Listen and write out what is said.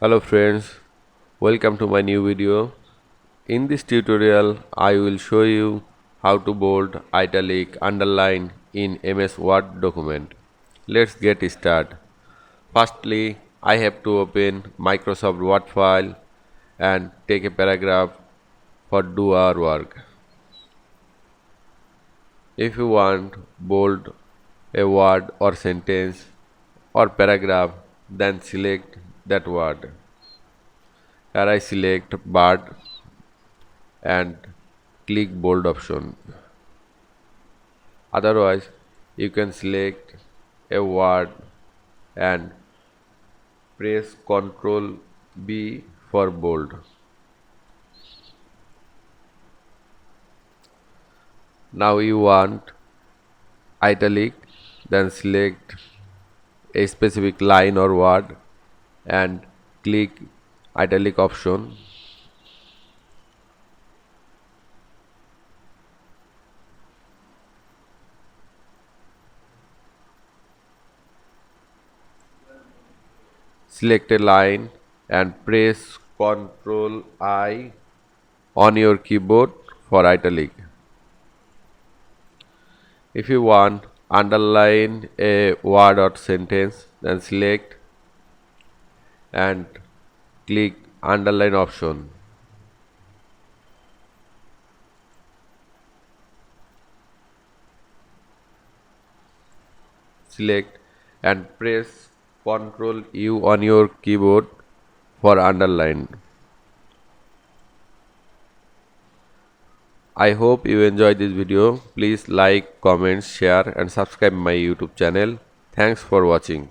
Hello friends, welcome to my new video. In this tutorial, I will show you how to bold, italic, underline in MS Word document. Let's get started. Firstly, I have to open Microsoft Word file and take a paragraph for do our work. If you want bold a word or sentence or paragraph, then select that word. Here I select bird and click bold option. Otherwise, you can select a word and press Ctrl B for bold. Now you want italic, then select a specific line or word and click italic option. Select a line and press Ctrl I on your keyboard for italic. If you want underline a word or sentence, then select and click underline option. Select and press Ctrl U on your keyboard for underline. I hope you enjoyed this video. Please like, comment, share and subscribe my YouTube channel. Thanks for watching.